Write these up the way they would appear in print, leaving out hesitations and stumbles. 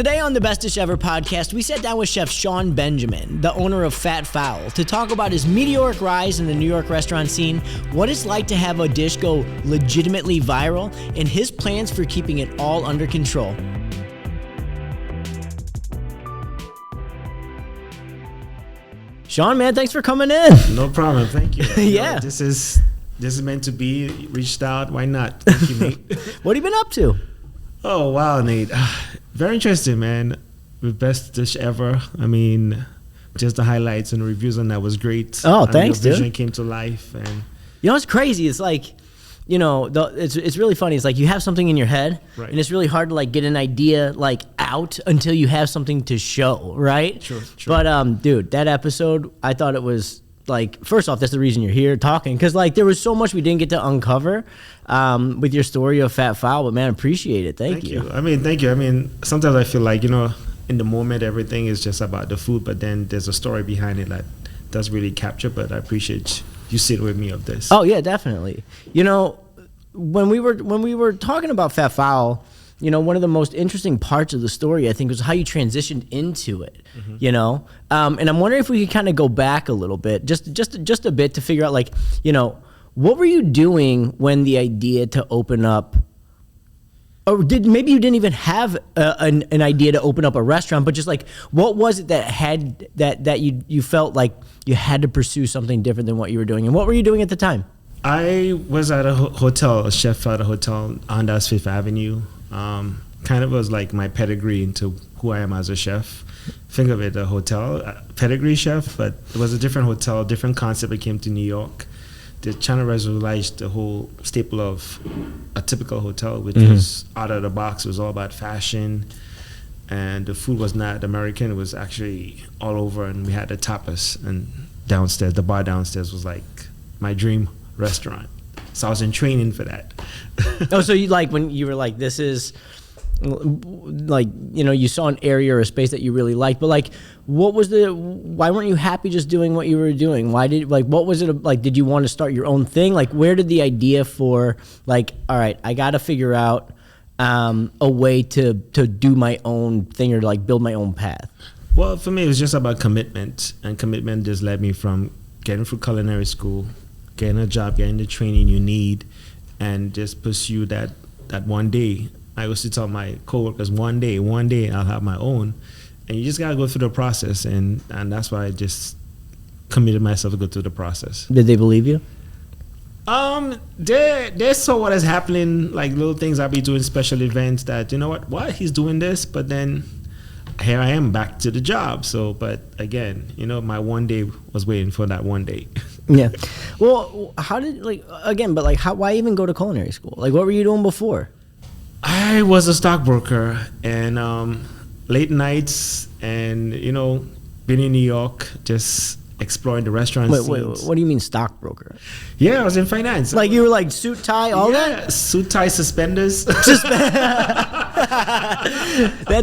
Today on the Best Dish Ever podcast, we sat down with Chef Shorne Benjamin, the owner of Fat Fowl, to talk about his meteoric rise in the New York restaurant scene, what it's like to have a dish go legitimately viral, and his plans for keeping it all under control. Shorne, man, thanks for coming in. No problem. Thank you. Yeah. This is meant to be. Reached out. Why not? Thank you, Nate. What have you been up to? Oh, wow, Nate. Very interesting, man. The best dish ever. I mean, just the highlights and reviews on that was great. Oh, thanks, your vision dude. came to life. And You know, it's crazy. It's like, you know, it's really funny. It's like you have something in your head, Right. and it's really hard to like get an idea like out until you have something to show, right? True. But dude, that episode, I thought it was like, first off, that's the reason you're here talking, because like there was so much we didn't get to uncover with your story of Fat Fowl. But man, appreciate it. Thank you. Thank you. I mean, sometimes I feel like, in the moment, everything is just about the food, but then there's a story behind it that does really capture. But I appreciate you sitting with me of this. Oh yeah, definitely. You know, when we were talking about Fat Fowl, you know, one of the most interesting parts of the story, I think, was how you transitioned into it. Mm-hmm. You know, and I'm wondering if we could kind of go back a little bit, just a bit, to figure out, like, you know, what were you doing when the idea to open up, or maybe you didn't even have an idea to open up a restaurant, but just like, what was it that you felt like you had to pursue something different than what you were doing, and what were you doing at the time? I was at a hotel, a chef at a hotel on Dallas Fifth Avenue. Kind of was like my pedigree into who I am as a chef. Think of it, a hotel, pedigree chef, but it was a different hotel, different concept. It came to New York. They're trying to revolutionize the whole staple of a typical hotel, which was out of the box. It was all about fashion, and the food was not American. It was actually all over, and we had the tapas, and downstairs, the bar downstairs was like my dream restaurant. So I was in training for that. Oh, so you, like, when you were like, this is like, you know, you saw an area or a space that you really liked, but like, why weren't you happy just doing what you were doing? What was it like? Did you want to start your own thing? Like, where did the idea for, like, all right, I got to figure out a way to do my own thing, or to like build my own path? Well, for me, it was just about commitment, and commitment just led me from getting through culinary school, getting a job, getting the training you need, and just pursue that one day. I used to tell my coworkers, one day I'll have my own. And you just gotta go through the process, and that's why I just committed myself to go through the process. Did they believe you? They saw what is happening, like little things I'll be doing, special events that, you know what, he's doing this, but then here I am back to the job. So, but again, my one day was waiting for that one day. Yeah. Well, why even go to culinary school? Like, what were you doing before? I was a stockbroker, and late nights, and being in New York, just exploring the restaurant scenes. Wait, what do you mean stockbroker? Yeah, I was in finance. Like, you were like suit, tie, all that? Yeah, suit, tie, suspenders. That's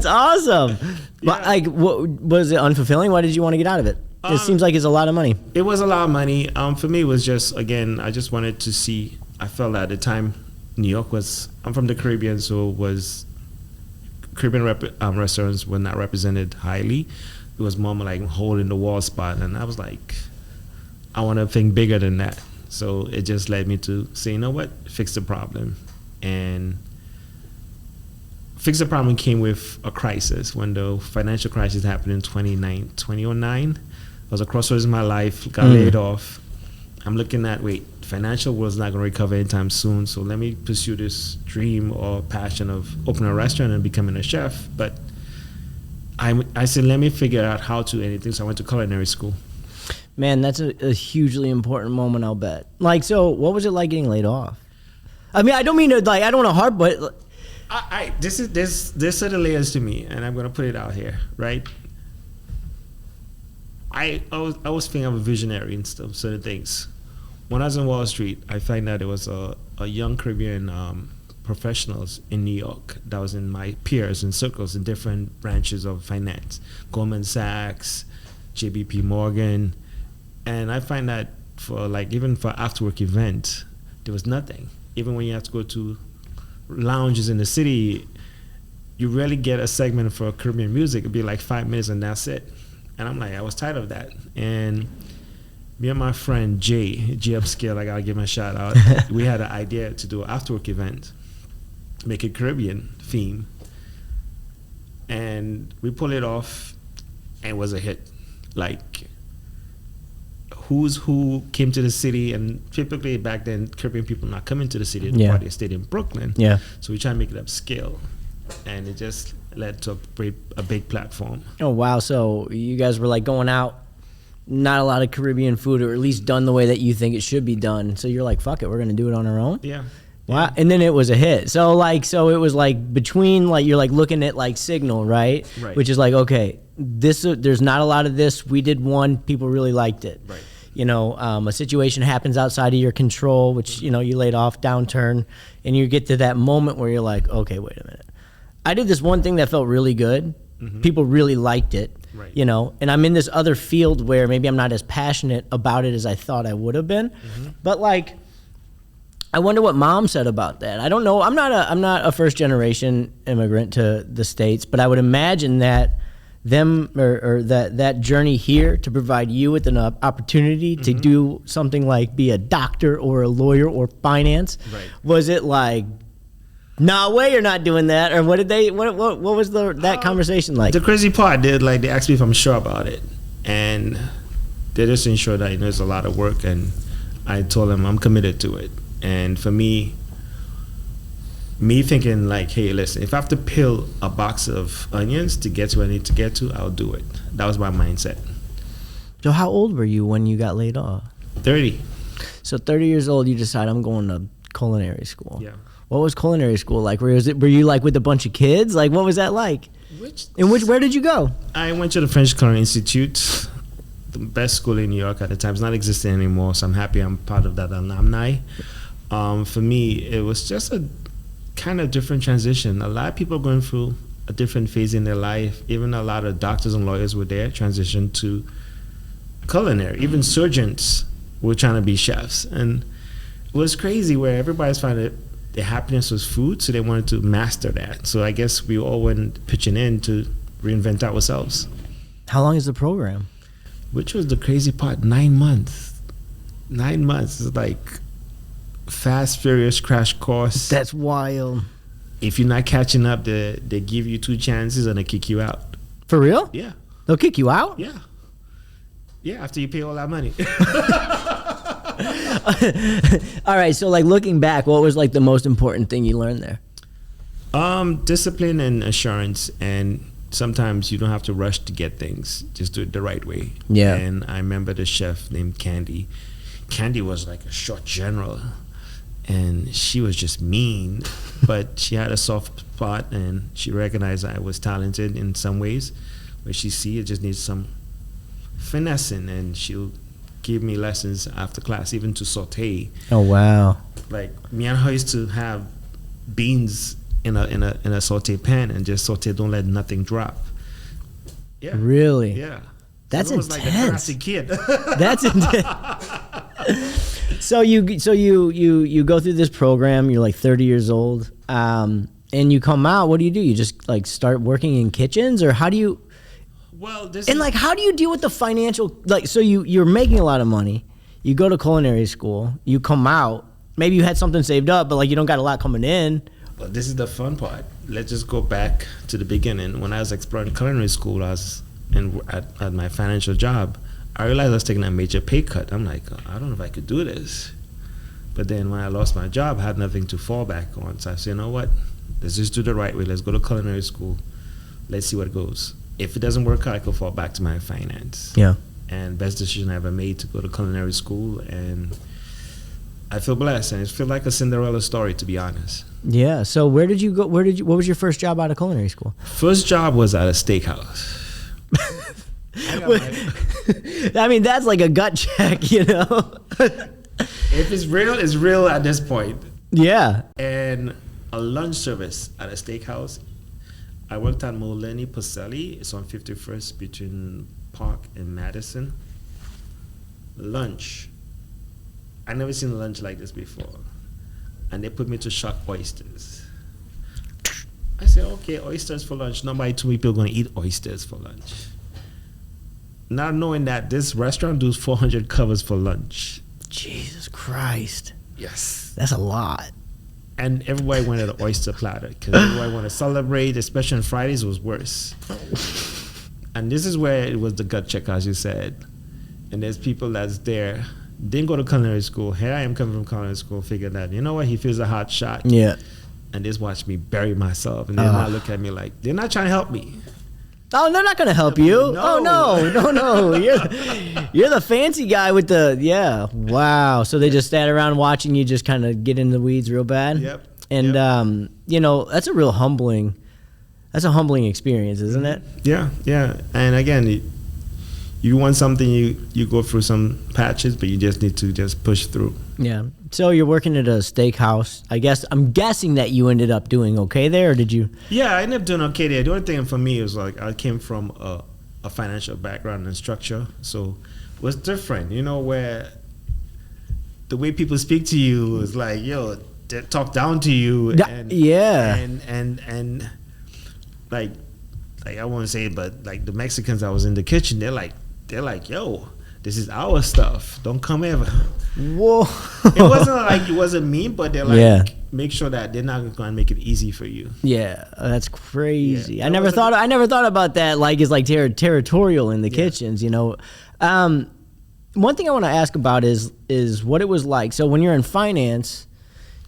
awesome. Yeah. But like, what was it unfulfilling? Why did you want to get out of it? It seems like it's a lot of money. It was a lot of money. For me, it was just, again, I just wanted to see. I felt at the time, New York was. I'm from the Caribbean, so Caribbean restaurants were not represented highly. It was more like hole in the wall spot, and I was like, I want to think bigger than that. So it just led me to say, you know what, fix the problem. And fix the problem came with a crisis. When the financial crisis happened in 2009, I was a crossroads in my life, got laid off. I'm looking at, financial world's not going to recover anytime soon, so let me pursue this dream or passion of opening a restaurant and becoming a chef. But I said, let me figure out how to anything, so I went to culinary school. Man, that's a hugely important moment, I'll bet. Like, so what was it like getting laid off? I mean, I don't mean to, like, I don't want to harp, but... There's certain layers to me, and I'm going to put it out here, right? I always think I'm a visionary and stuff, certain things. When I was in Wall Street, I found that there was a young Caribbean professionals in New York that was in my peers and circles in different branches of finance, Goldman Sachs, JBP Morgan, and I find that even for after work event, there was nothing. Even when you have to go to lounges in the city, you rarely get a segment for Caribbean music. It'd be like 5 minutes and that's it. And I'm like, I was tired of that. And me and my friend G Upscale, I gotta give him a shout out. We had an idea to do an afterwork event, make a Caribbean theme. And we pulled it off and it was a hit. Like, who's who came to the city, and typically back then Caribbean people not coming to the city. The party stayed in Brooklyn. Yeah. So we try to make it upscale, and it just led to a big platform. Oh wow! So you guys were like going out, not a lot of Caribbean food, or at least done the way that you think it should be done. So you're like, fuck it, we're gonna do it on our own. Yeah. Wow. Yeah. And then it was a hit. So it was like between, like, you're like looking at like Signal, right? Right. Which is like, okay, this there's not a lot of this. We did one, people really liked it. Right. You know, a situation happens outside of your control, which, you know, you laid off, downturn, and you get to that moment where you're like, okay, wait a minute. I did this one thing that felt really good. Mm-hmm. People really liked it. Right. You know, and I'm in this other field where maybe I'm not as passionate about it as I thought I would have been. Mm-hmm. But like, I wonder what Mom said about that. I don't know. I'm not a first generation immigrant to the States, but I would imagine that that journey here to provide you with an opportunity to do something like be a doctor or a lawyer or finance. Right. Was it like, nah, way you're not doing that, or what was that conversation like? The crazy part, they asked me if I'm sure about it, and they just ensured that, you know, it's a lot of work, and I told them I'm committed to it. And for me thinking like, hey, listen, if I have to peel a box of onions to get to where I need to get to, I'll do it. That was my mindset. So how old were you when you got laid off? 30. So 30 years old, you decide I'm going to culinary school. Yeah. What was culinary school like? Were you like with a bunch of kids? Like, what was that like? Where did you go? I went to the French Culinary Institute, the best school in New York at the time. It's not existing anymore, so I'm happy I'm part of that alumni. For me, it was just a kind of different transition. A lot of people are going through a different phase in their life. Even a lot of doctors and lawyers were there, transitioned to culinary. Even surgeons were trying to be chefs. And it was crazy where everybody's finding their happiness was food, so they wanted to master that. So I guess we all went pitching in to reinvent ourselves. How long is the program? Which was the crazy part, 9 months. 9 months is like fast, furious crash course. That's wild. If you're not catching up, they give you 2 chances and they kick you out. For real? Yeah. They'll kick you out? Yeah. Yeah, after you pay all that money. All right, so like looking back, what was like the most important thing you learned there? Discipline and assurance, and sometimes you don't have to rush to get things. Just do it the right way. Yeah. And I remember the chef named Candy. Candy was like a short general, and she was just mean, but she had a soft spot, and she recognized I was talented in some ways. Where she see it just needs some finessing, and she'll give me lessons after class, even to saute. Oh wow! Like me and her used to have beans in a saute pan and just saute. Don't let nothing drop. Yeah. Really? Yeah. That's so intense. Like a classy kid. That's intense. So you go through this program. You're like 30 years old, and you come out. What do? You just like start working in kitchens, or how do you? Well, how do you deal with the financial, like, so you're making a lot of money, you go to culinary school, you come out, maybe you had something saved up, but like you don't got a lot coming in. Well, this is the fun part. Let's just go back to the beginning. When I was exploring culinary school, I was at my financial job. I realized I was taking a major pay cut. I'm like, I don't know if I could do this. But then when I lost my job, I had nothing to fall back on. So I said, you know what? Let's just do the right way. Let's go to culinary school. Let's see what goes. If it doesn't work out, I could fall back to my finance. Yeah. And best decision I ever made to go to culinary school, and I feel blessed, and it feels like a Cinderella story, to be honest. Yeah. So where did you go? What was your first job out of culinary school? First job was at a steakhouse. I mean, that's like a gut check, you know. If it's real, it's real at this point. Yeah. And a lunch service at a steakhouse. I worked at Molini Pacelli. It's on 51st between Park and Madison. Lunch. I never seen lunch like this before. And they put me to shuck oysters. I said, okay, oysters for lunch. Nobody told me people going to eat oysters for lunch. Not knowing that this restaurant does 400 covers for lunch. Jesus Christ. Yes. That's a lot. And everybody wanted an oyster platter because everybody wanted to celebrate, especially on Fridays, it was worse. And this is where it was the gut check, as you said. And there's people that's there, didn't go to culinary school. Here I am coming from culinary school, figured that, you know what, he feels a hot shot. Yeah. And just watch me bury myself. And they're not looking at me like, they're not trying to help me. Oh, they're not going to help you. No. Oh, no. You're the fancy guy with the, yeah. Wow. So they just stand around watching you just kind of get in the weeds real bad? Yep. And, you know, that's a humbling experience, isn't it? Yeah. And again, you want something, you go through some patches, but you just need to just push through. Yeah. So you're working at a steakhouse. I'm guessing that you ended up doing okay there, or did you? Yeah, I ended up doing okay there. The only thing for me was like I came from a financial background and structure, so it was different. You know, where the way people speak to you is like, yo, they talk down to you, and and like I won't say it, but like the Mexicans I was in the kitchen, they're like, yo, this is our stuff. Don't come ever. Whoa. It wasn't like it wasn't mean, but they're like, make sure that they're not going to make it easy for you. Yeah, that's crazy. Yeah. I never thought about that. Like it's like territorial in the kitchens. You know, one thing I want to ask about is what it was like. So when you're in finance,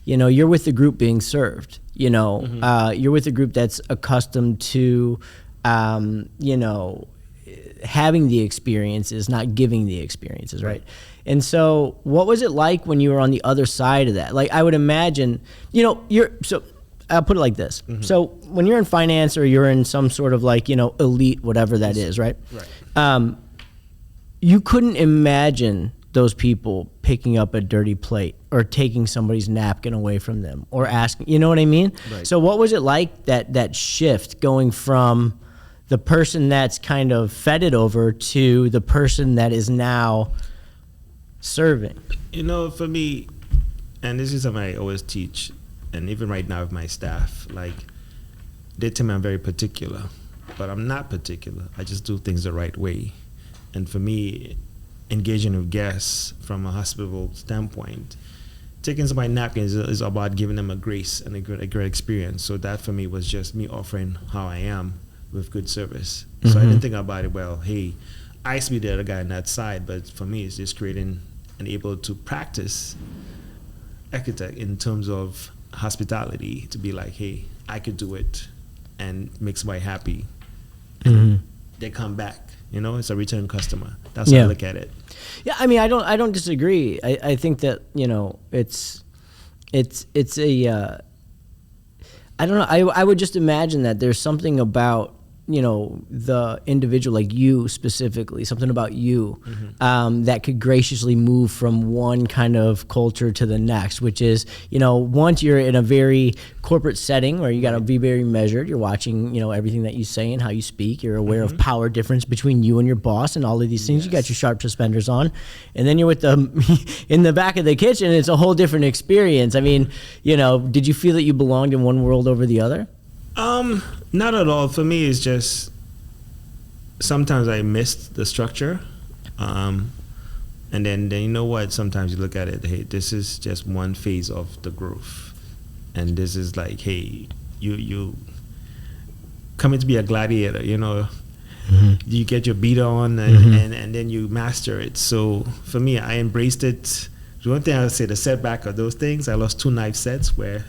you know, you're with the group being served. You know, you're with a group that's accustomed to, you know, having the experiences, not giving the experiences, right? And so what was it like when you were on the other side of that? Like I would imagine, you know, so I'll put it like this. So when you're in finance or you're in some sort of like, you know, elite, whatever that is, right? You couldn't imagine those people picking up a dirty plate or taking somebody's napkin away from them or asking, you know what I mean? Right. So what was it like that shift going from the person that's kind of fed it over to the person that is now serving? You know, for me, and this is something I always teach, and even right now with my staff, like they tell me I'm very particular, but I'm not particular. I just do things the right way. And for me, engaging with guests from a hospitable standpoint, taking somebody's napkins is about giving them a grace and a great experience. So that for me was just me offering how I am with good service. So I didn't think about it, well, hey, I used to be the other guy on that side, but for me it's just creating and able to practice architect in terms of hospitality, to be like, hey, I could do it and make somebody happy. They come back, you know, it's a return customer. That's how I look at it. Yeah, I mean, I don't disagree. I think that, you know, it's a I don't know. I would just imagine that there's something about, you know, the individual, like you specifically, something about you that could graciously move from one kind of culture to the next, which is, you know, once you're in a very corporate setting where you got to be very measured, you're watching, you know, everything that you say and how you speak, you're aware of power difference between you and your boss and all of these things. You got your sharp suspenders on, and then you're with them in the back of the kitchen. It's a whole different experience. I mean, you know, did you feel that you belonged in one world over the other? Not at all. For me, it's just sometimes I missed the structure, and then you know what? Sometimes you look at it. Hey, this is just one phase of the growth, and this is like, hey, you coming to be a gladiator. You know, you get your beat on, and then you master it. So for me, I embraced it. The one thing I would say, the setback of those things, I lost 2 knife sets where.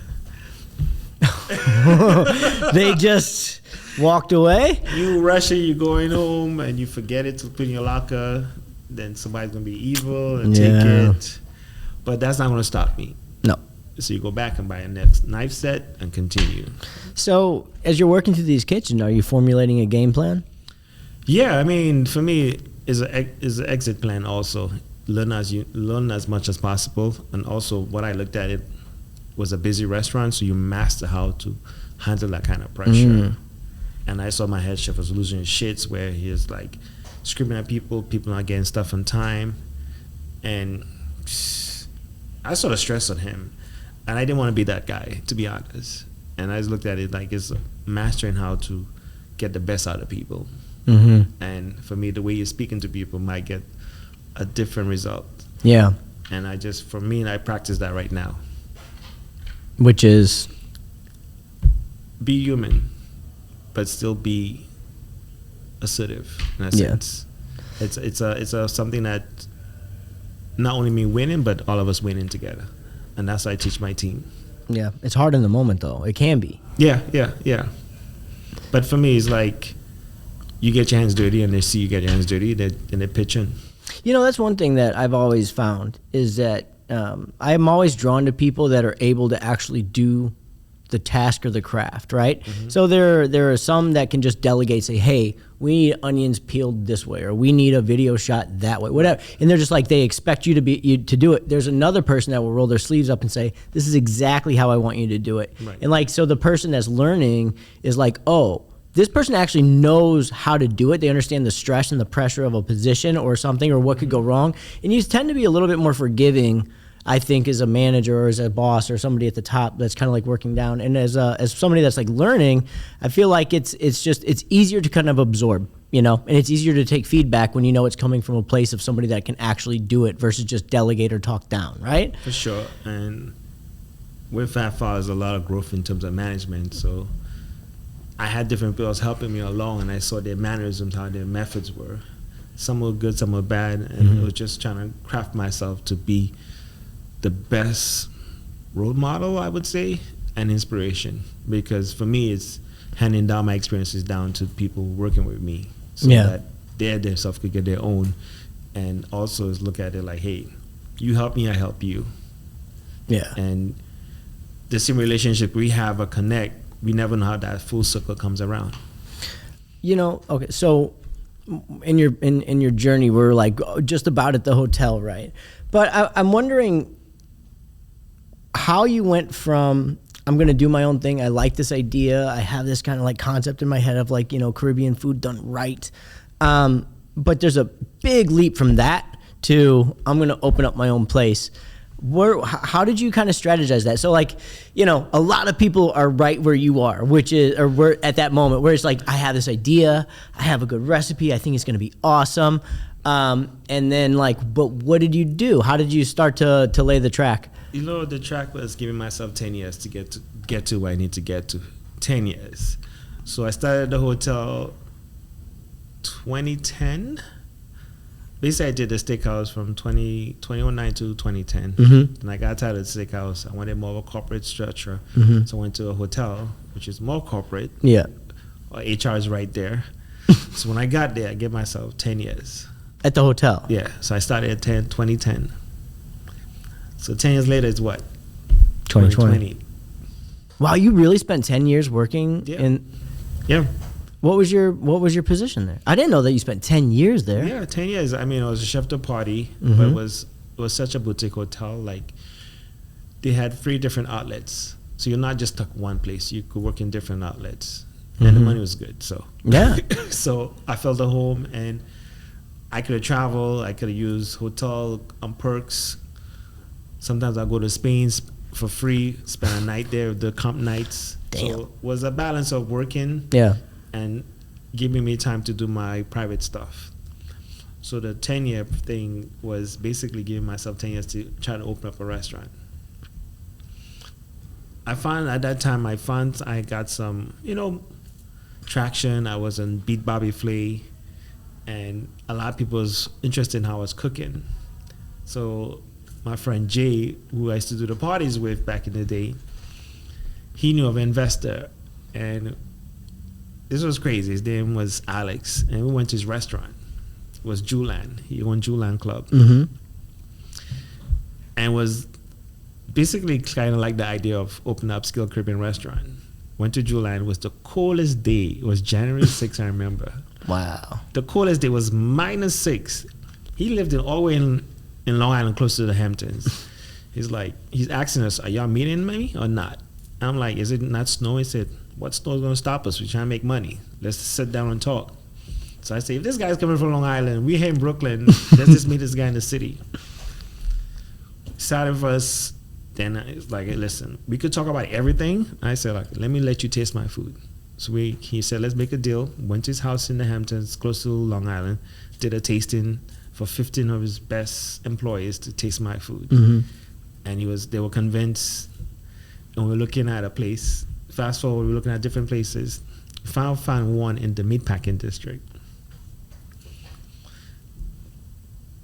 They just walked away? You rush it, you're going home, and you forget it to put in your locker. Then somebody's going to be evil and take it. But that's not going to stop me. No. So you go back and buy a next knife set and continue. So as you're working through these kitchens, are you formulating a game plan? Yeah, I mean, for me, is an exit plan also. Learn as much as possible. And also what I looked at it, was a busy restaurant, so you master how to handle that kind of pressure. And I saw my head chef was losing his shits where he was like screaming at people not getting stuff on time. And I saw the stress on him. And I didn't want to be that guy, to be honest. And I just looked at it like it's mastering how to get the best out of people. And for me, the way you're speaking to people might get a different result. Yeah. And for me, I practice that right now. Which is? Be human, but still be assertive in a sense. It's something that not only me winning, but all of us winning together. And that's what I teach my team. Yeah. It's hard in the moment, though. It can be. Yeah. But for me, it's like you get your hands dirty and they see you get your hands dirty, and they pitch in. You know, that's one thing that I've always found is that I'm always drawn to people that are able to actually do the task or the craft, right? So there are some that can just delegate, say, hey, we need onions peeled this way, or we need a video shot that way, whatever. And they're just like, they expect you to do it. There's another person that will roll their sleeves up and say, this is exactly how I want you to do it. Right. And like, so the person that's learning is like, oh, this person actually knows how to do it. They understand the stress and the pressure of a position or something, or what could go wrong. And you tend to be a little bit more forgiving, I think, as a manager or as a boss or somebody at the top that's kind of like working down. And as somebody that's like learning, I feel like it's easier to kind of absorb, and it's easier to take feedback when you know it's coming from a place of somebody that can actually do it versus just delegate or talk down, right? For sure. And with that there's a lot of growth in terms of management. So I had different people helping me along, and I saw their mannerisms, how their methods were. Some were good, some were bad, and it was just trying to craft myself to be the best role model, I would say, and inspiration. Because for me, it's handing down my experiences down to people working with me, so that they themselves could get their own. And also is look at it like, hey, you help me, I help you. Yeah. And the same relationship we have, a connect, we never know how that full circle comes around. Okay, so in your journey, we're like just about at the hotel, right? But I'm wondering how you went from, I'm going to do my own thing, I like this idea, I have this kind of like concept in my head of like, Caribbean food done right. But there's a big leap from that to, I'm going to open up my own place. How did you kind of strategize that? So like, a lot of people are right where you are, we're at that moment where it's like, I have this idea, I have a good recipe, I think it's going to be awesome. And then like, but what did you do? How did you start to lay the track? The track was giving myself 10 years to get to where I need to get to. 10 years. So I started the hotel 2010. Basically, I did the steakhouse from 2009 to 2010. And I got tired of the steakhouse. I wanted more of a corporate structure. So I went to a hotel, which is more corporate. Yeah. HR is right there. So when I got there, I gave myself 10 years. At the hotel? Yeah. So I started at 2010. So 10 years later, it's what? 2020. Wow, you really spent 10 years working in... Yeah. What was your position there? I didn't know that you spent 10 years there. Yeah, 10 years. I mean, I was a chef de partie, but it was such a boutique hotel. Like, they had 3 different outlets. So you're not just stuck one place. You could work in different outlets. And the money was good, so. Yeah. So I felt at home, and I could have traveled. I could have used hotel perks. Sometimes I go to Spain for free, spend a night there, the comp nights. Damn. So it was a balance of working and giving me time to do my private stuff. So the 10-year thing was basically giving myself 10 years to try to open up a restaurant. I found at that time, I got some, traction. I was on Beat Bobby Flay, and a lot of people was interested in how I was cooking. So my friend Jay, who I used to do the parties with back in the day, he knew of an investor, and this was crazy. His name was Alex, and we went to his restaurant. It was Julan. He owned Julan Club. And was basically kind of like the idea of opening up Skilled Caribbean restaurant. Went to Julan. It was the coldest day. It was January 6th, I remember. Wow. The coldest day was -6. He lived all the way in Long Island, close to the Hamptons. He's asking us, are y'all meeting me or not? I'm like, is it not snowing? He said, what snow is going to stop us? We're trying to make money. Let's sit down and talk. So I say, if this guy's coming from Long Island, we're here in Brooklyn, let's just meet this guy in the city. Started for us then it's like, hey, listen, we could talk about everything. I said, like, let me let you taste my food. So he said, let's make a deal. Went to his house in the Hamptons, close to Long Island, did a tasting for 15 of his best employees to taste my food. Mm-hmm. And they were convinced, and we were looking at a place. Fast forward, we were looking at different places. Found one in the meatpacking district.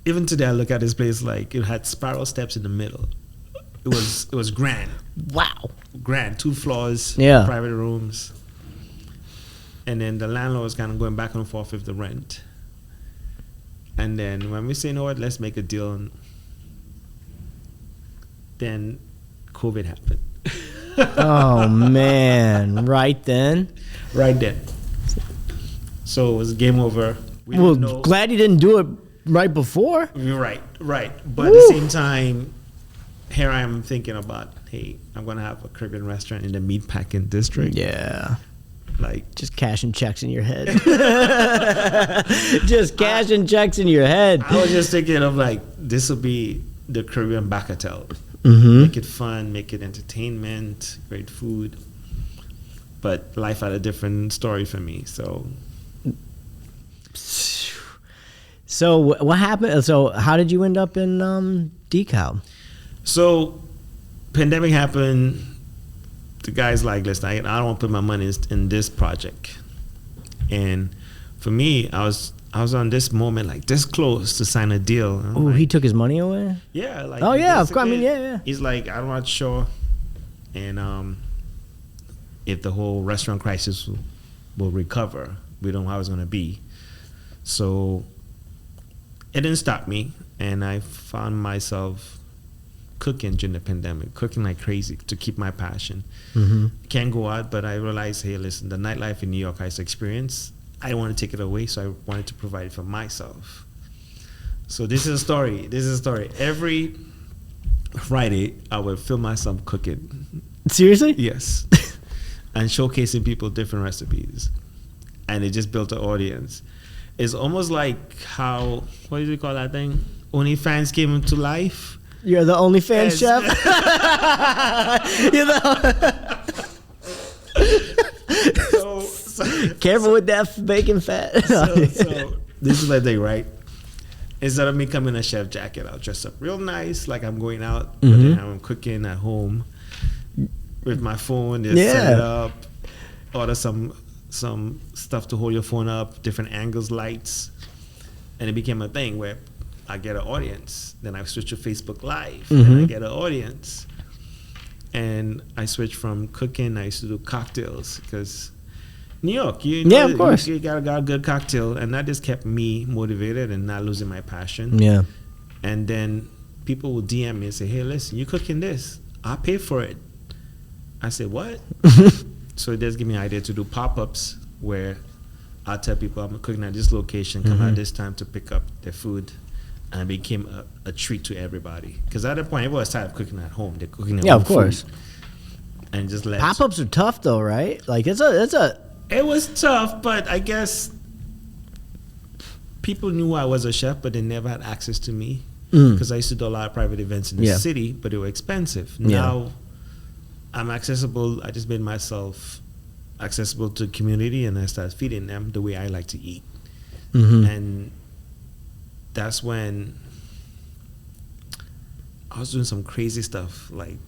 Even today, I look at this place like it had spiral steps in the middle. It was grand. Wow. Grand. 2 floors, Yeah. private rooms. And then the landlord was kind of going back and forth with the rent. And then when we say, you know what, let's make a deal. And then COVID happened. Oh, man. Right then? Right then. So it was game over. We Well, didn't know. glad you didn't do it right before. Right. But Woo. at the same time, here I am thinking about, hey, I'm going to have a Caribbean restaurant in the meatpacking district. Yeah. Like, Just cashing checks in your head. Just cashing checks in your head. I was just thinking of like, this will be the Caribbean Bagatelle. Mm-hmm. Make it fun, make it entertainment, great food. But life had a different story for me. So what happened? So how did you end up in Decal? So, pandemic happened. The guy's like, listen, I don't want to put my money in this project. And for me, I was on this moment, like this close to sign a deal. Oh, like, he took his money away? yeah. Like, Oh, yeah, of course. I basically, mean, yeah. He's like, I'm not sure. And if the whole restaurant crisis will recover, we don't know how it's going to be. So it didn't stop me. And I found myself cooking during the pandemic, cooking like crazy to keep my passion. Mm-hmm. Can't go out, but I realized, hey, listen, the nightlife in New York I used to experience, I don't want to take it away, so I wanted to provide it for myself. So this is a story. Every Friday, I would film myself cooking. Seriously? Yes. And showcasing people different recipes. And it just built an audience. It's almost like how, what do you call that thing? OnlyFans came into life. You're the OnlyFans Yes. chef? You're the So Careful with that bacon fat. so this is my thing, right? Instead of me coming in a chef jacket, I'll dress up real nice, like I'm going out, but then I'm cooking at home with my phone, just set it up, order some stuff to hold your phone up, different angles, lights, and it became a thing where I get an audience. Then I switch to Facebook Live, and I get an audience. And I switched from cooking. I used to do cocktails because New York, of course, you got a good cocktail, and that just kept me motivated and not losing my passion. Yeah. And then people will DM me and say, "Hey, listen, you cooking this? I'll pay for it." I said, "What?" So it does give me an idea to do pop-ups where I tell people I'm cooking at this location, come at this time to pick up their food. And it became a treat to everybody. Because at that point, everyone was tired of cooking at home. They're cooking their own of course. food. And just let Pop-ups are tough though, right? Like it's a It was tough, but I guess people knew I was a chef, but they never had access to me. Because I used to do a lot of private events in the city, but they were expensive. Yeah. Now I'm accessible. I just made myself accessible to the community, and I started feeding them the way I like to eat. And that's when I was doing some crazy stuff, like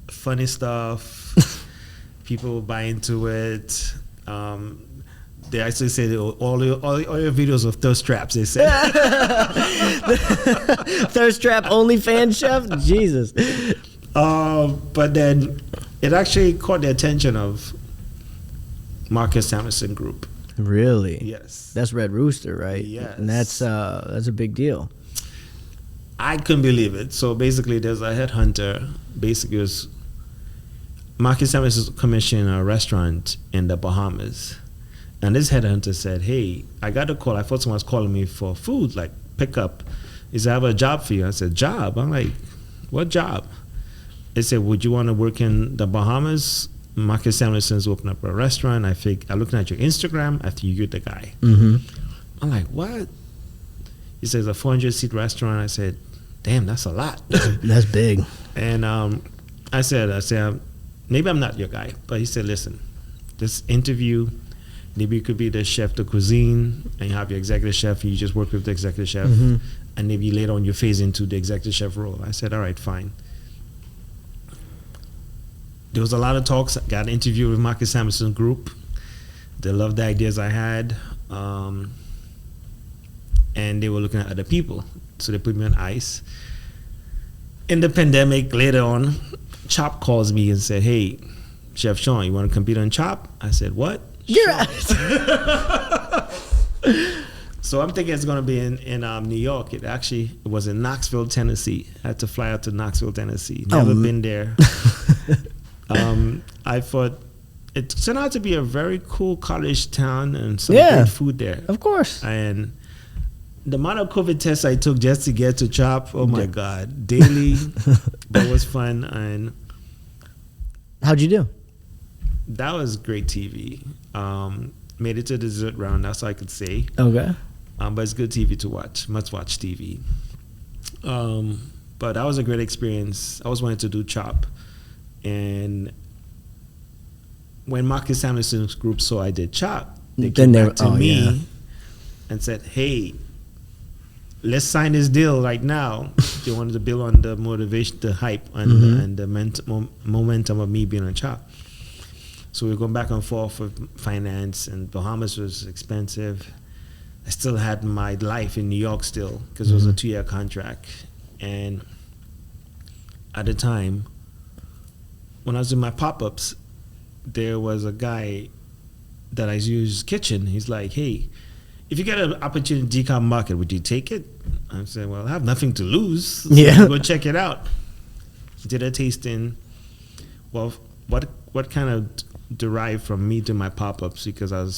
funny stuff. People would buy into it. They actually say all your videos of thirst traps. They said thirst trap OnlyFans chef. Jesus. But then it actually caught the attention of Marcus Samuelson Group. Really? Yes. That's Red Rooster, right? Yes. And that's a big deal. I couldn't believe it. So basically, there's a headhunter. Basically, it was Marcus Samuelson commissioned a restaurant in the Bahamas. And this headhunter said, "Hey, I got a call. I thought someone was calling me for food, like pickup. He said, I have a job for you." I said, "Job?" I'm like, "What job?" They said, "Would you want to work in the Bahamas? Marcus Samuelson's opened up a restaurant. I think I'm looking at your Instagram. I think you're the guy." I'm like, "What?" He says, "A 400-seat restaurant." I said, "Damn, that's a lot." That's big. And I said, maybe I'm not your guy. But he said, listen, this interview, maybe you could be the chef de cuisine and you have your executive chef and you just work with the executive chef. And maybe later on you phase into the executive chef role. I said, all right, fine. There was a lot of talks. I got an interview with Marcus Samuelson's group. They loved the ideas I had. And they were looking at other people. So they put me on ice. In the pandemic, later on, Chop calls me and said, hey, Chef Shorne, you want to compete on Chop? I said, what? You're So I'm thinking it's going to be in New York. It was in Knoxville, Tennessee. I had to fly out to Knoxville, Tennessee. Never been there. I thought it turned out to be a very cool college town and some great food there. Of course. And the amount of COVID tests I took just to get to Chop, oh my God, daily. That was fun. And how'd you do? that was great TV. Made it to the dessert round. That's all I could say. Okay. But it's good TV to watch. Must watch TV. But that was a great experience. I always wanted to do Chop. And when Marcus Samuelson's group saw I did Chop, they came back to me and said, hey, let's sign this deal right now. They wanted to build on the motivation, the hype, and the momentum of me being on Chop. So we were going back and forth with finance, and Bahamas was expensive. I still had my life in New York still, because it was a 2-year contract. And at the time, when I was doing my pop-ups, there was a guy that I used his kitchen. He's like, hey, if you get an opportunity to decom market, would you take it? I said, well, I have nothing to lose. So go check it out. Did a tasting. Well, what kind of derived from me to my pop-ups, because I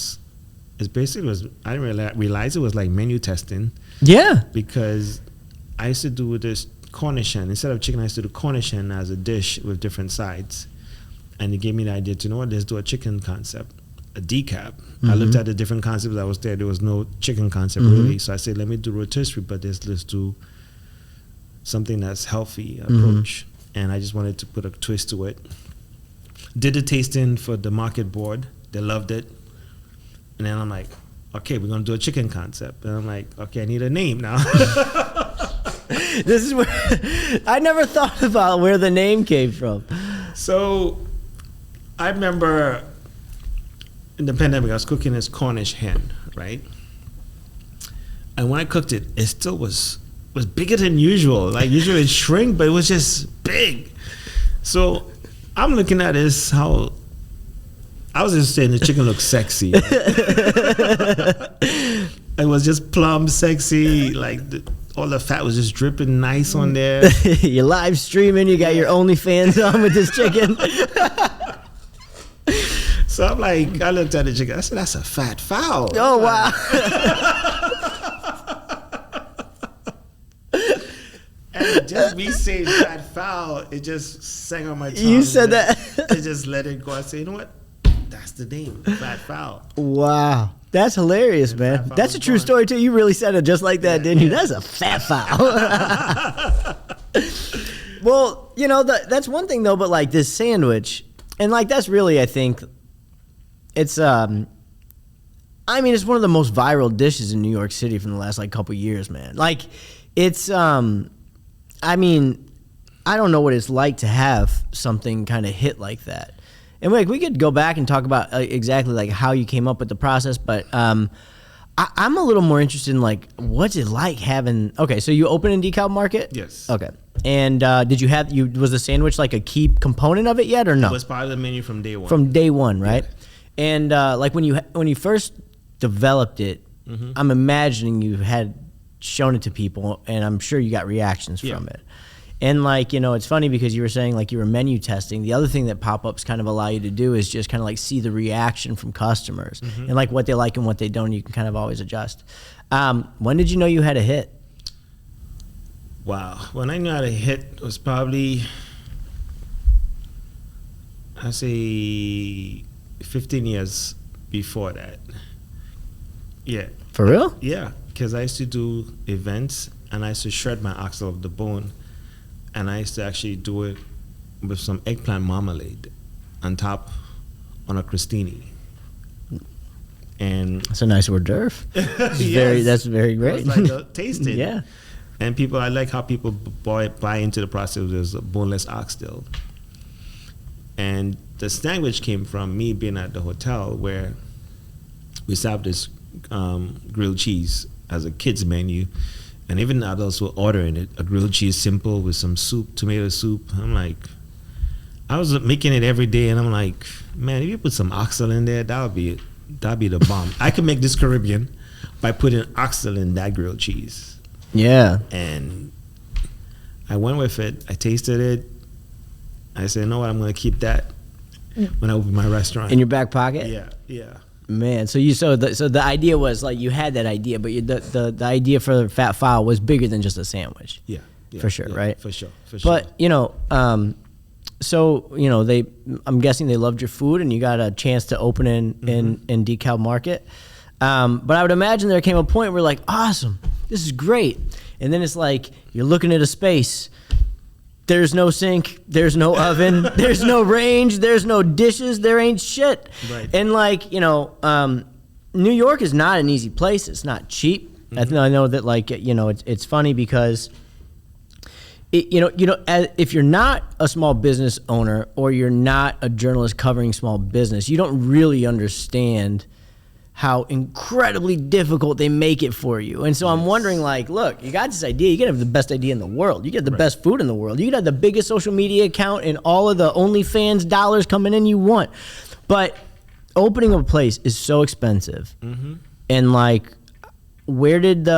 didn't realize it was like menu testing. Yeah. Because I used to do this Cornish hen. Instead of chicken, I used to do Cornish hen as a dish with different sides. And it gave me the idea to, let's do a chicken concept, a decaf. I looked at the different concepts that was there. There was no chicken concept really. So I said, let me do rotisserie, but let's do something that's healthy approach. And I just wanted to put a twist to it. Did the tasting for the market board. They loved it. And then I'm like, okay, we're going to do a chicken concept. And I'm like, okay, I need a name now. This is where I never thought about where the name came from. So I remember in the pandemic, I was cooking this Cornish hen, right? And when I cooked it, it still was bigger than usual. Like usually it shrink, but it was just big. So I'm looking at this, how I was just saying the chicken looked sexy. It was just plump, sexy. Like all the fat was just dripping nice on there. You're live streaming. You got your OnlyFans on with this chicken. So I'm like, I looked at the chicken. I said, that's a fat fowl. Oh, wow. And just me saying fat fowl, it just sang on my tongue. You said that. I just let it go. I said, you know what? That's the name, fat fowl. Wow. That's hilarious, and man. That's a true story, too. You really said it just like that, didn't you? That's a fat fowl. Well, that's one thing, though, but like this sandwich, and like that's really, I think, it's, it's one of the most viral dishes in New York City from the last like couple years, man. Like, it's, I don't know what it's like to have something kind of hit like that. And we could go back and talk about exactly like how you came up with the process, but I'm a little more interested in like what's it like having. Okay, so you open in DeKalb Market? Yes. Okay, and was the sandwich like a key component of it yet or no? It was part of the menu from day one. From day one, right? Yeah. And like when you first developed it, I'm imagining you had shown it to people, and I'm sure you got reactions from it. And like, it's funny because you were saying like you were menu testing. The other thing that pop-ups kind of allow you to do is just kind of like see the reaction from customers and like what they like and what they don't. You can kind of always adjust. When did you know you had a hit? Wow. When I knew I had a hit was probably, I'd say 15 years before that. Yeah. For real? Yeah. Because I used to do events and I used to shred my oxtail of the bone. And I used to actually do it with some eggplant marmalade on top on a crostini. And That's a nice hors d'oeuvre. yes, That's very great. it was like tasted. Yeah. And I like how people buy into the process. There's a boneless oxtail. And the sandwich came from me being at the hotel where we served this grilled cheese as a kid's menu. And even adults were ordering it, a grilled cheese simple with some soup, tomato soup. I'm like, I was making it every day, and I'm like, man, if you put some oxtail in there, that'd be the bomb. I could make this Caribbean by putting oxtail in that grilled cheese. Yeah. And I went with it. I tasted it. I said, you know what, I'm going to keep that when I open my restaurant. In your back pocket? Yeah. Man, so the idea was like you had that idea, but the idea for the Fat File was bigger than just a sandwich. Yeah, for sure, right? For sure. But I'm guessing they loved your food, and you got a chance to open in DeKalb Market. But I would imagine there came a point where like, awesome, this is great, and then it's like you're looking at a space. There's no sink, there's no oven, there's no range, there's no dishes, there ain't shit. Right. And like, New York is not an easy place. It's not cheap. Mm-hmm. I know that like, it's funny because if you're not a small business owner or you're not a journalist covering small business, you don't really understand how incredibly difficult they make it for you. And so I'm wondering, like, look, you got this idea. You can have the best idea in the world. You get the best food in the world. You can have the biggest social media account and all of the OnlyFans dollars coming in you want. But opening a place is so expensive. Mm-hmm. And, like, where did give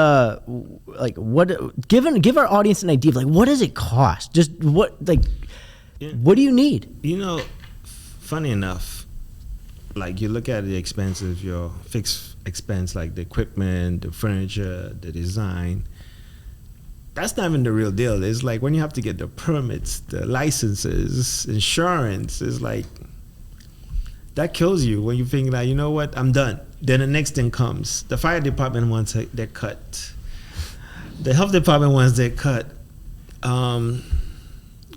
our audience an idea of, like, what does it cost? Just what do you need? Funny enough, like you look at the expenses, your fixed expense, like the equipment, the furniture, the design. That's not even the real deal. It's like when you have to get the permits, the licenses, insurance. It's like that kills you when you think like, you know what, I'm done. Then the next thing comes. The fire department wants their cut. The health department wants their cut.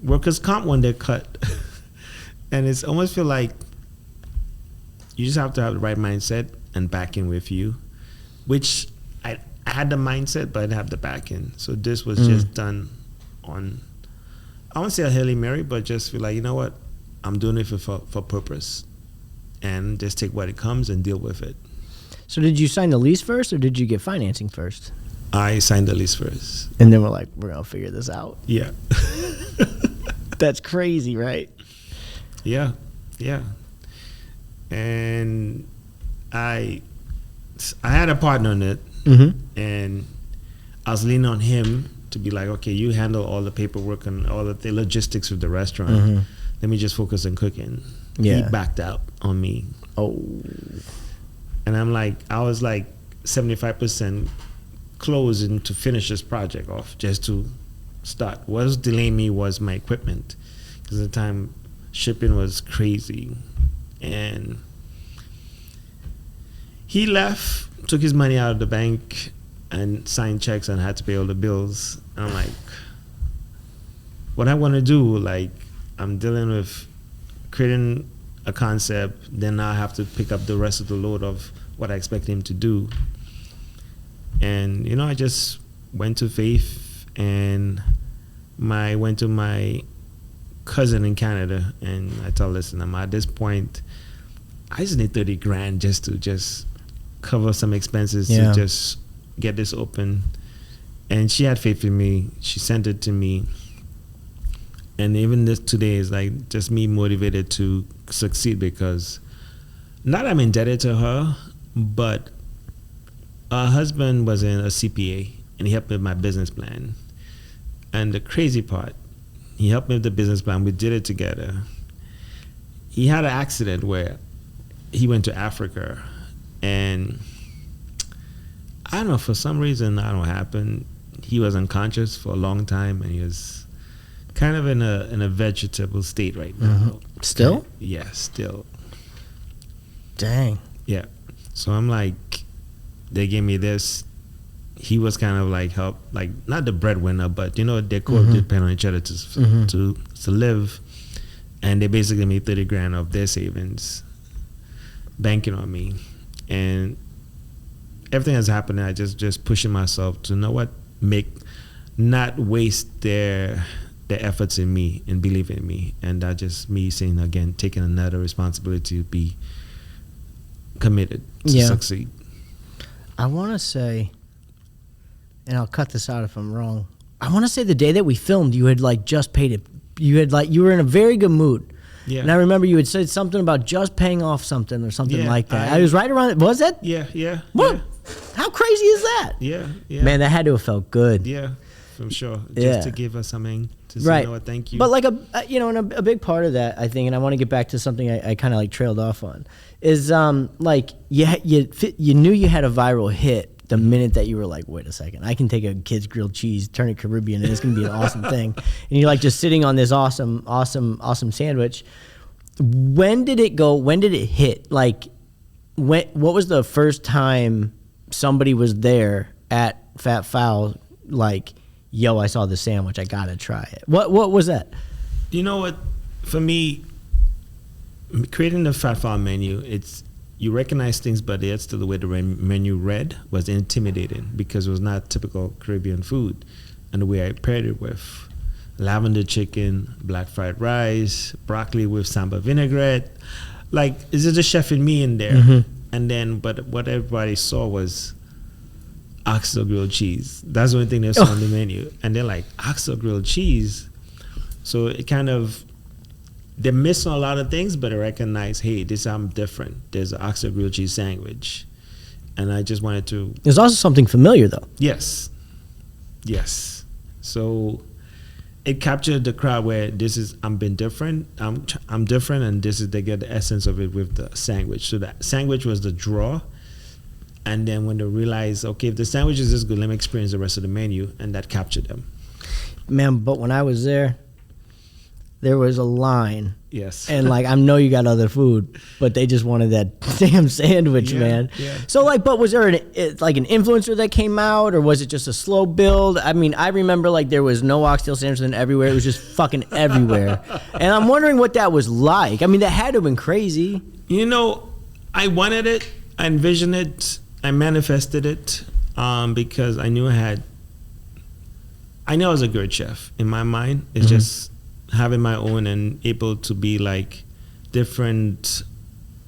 Workers' comp want their cut. And it's almost feel like you just have to have the right mindset and backing with you, which I had the mindset, but I didn't have the backing. So this was just done on, I won't say a Hail Mary, but just feel like, you know what, I'm doing it for purpose, and just take what it comes and deal with it. So did you sign the lease first, or did you get financing first? I signed the lease first. And then we're like, we're going to figure this out. Yeah. That's crazy, right? Yeah. And I had a partner in it, and I was leaning on him to be like, okay, you handle all the paperwork and all the logistics of the restaurant. Let me just focus on cooking. Yeah. He backed out on me. Oh. And I was like 75% closing to finish this project off, just to start. What was delaying me was my equipment, because at the time shipping was crazy. And he left, took his money out of the bank and signed checks, and had to pay all the bills. And I'm like, what I want to do, like, I'm dealing with creating a concept, then now I have to pick up the rest of the load of what I expect him to do. And, I just went to Faith, and went to my cousin in Canada, and I told her, listen, I'm at this point, I just need 30 grand just to cover some expenses to just get this open. And she had faith in me. She sent it to me. And even this today is like just me motivated to succeed, because not I'm indebted to her, but her husband was a CPA, and he helped me with my business plan. And the crazy part, he helped me with the business plan. We did it together. He had an accident where he went to Africa, and I don't know, for some reason, I don't know what happened. He was unconscious for a long time, and he was kind of in a vegetable state right now. Still? Yeah, still. Dang. Yeah. So I'm like, they gave me this he was kind of like help, like not the breadwinner, but they co-depend on each other to live, and they basically made 30 grand of their savings, banking on me, and everything that's happening, I just pushing myself to not waste their efforts in me and believe in me, and that just me saying again, taking another responsibility to be committed to succeed. I want to say, and I'll cut this out if I'm wrong, I want to say the day that we filmed, you had like just paid it. You were in a very good mood. Yeah. And I remember you had said something about just paying off something or something like that. I was right around it. Was it? Yeah. What? Yeah. How crazy is that? Yeah. Man, that had to have felt good. Yeah, for sure. Just to give us something to say, thank you. But like and a big part of that, I think, and I want to get back to something I kind of like trailed off on, is like you knew you had a viral hit the minute that you were like, wait a second, I can take a kid's grilled cheese, turn it Caribbean, and it's gonna be an awesome thing. And you're like just sitting on this awesome sandwich. When did it go? When did it hit? Like, what was the first time somebody was there at Fat Fowl? Like, yo, I saw the sandwich, I gotta try it. What was that? You know what? For me, creating the Fat Fowl menu, you recognize things, but yet still the way the menu read was intimidating because it was not typical Caribbean food, and the way I paired it with lavender chicken, black fried rice, broccoli with samba vinaigrette, like is it the chef in me in there? Mm-hmm. And then, but what everybody saw was oxtail grilled cheese. That's the only thing they saw on the menu, and they're like, oxtail grilled cheese. So it kind of, they missed on a lot of things, but I recognize, hey, I'm different. There's an oxtail grilled cheese sandwich, and I just wanted to. There's also something familiar though. Yes. So it captured the crowd where I'm being different. I'm different, and they get the essence of it with the sandwich. So that sandwich was the draw, and then when they realized, okay, if the sandwich is this good, let me experience the rest of the menu, and that captured them. Man, but when I was there was a line. Yes. And like, I know you got other food, but they just wanted that damn sandwich, man. Yeah. So like, but was there an influencer that came out, or was it just a slow build? I mean, I remember like there was no oxtail sandwich everywhere. It was just fucking everywhere. And I'm wondering what that was like. I mean, that had to have been crazy. I wanted it, I envisioned it, I manifested it, because I knew I was a good chef in my mind. It's just having my own and able to be like different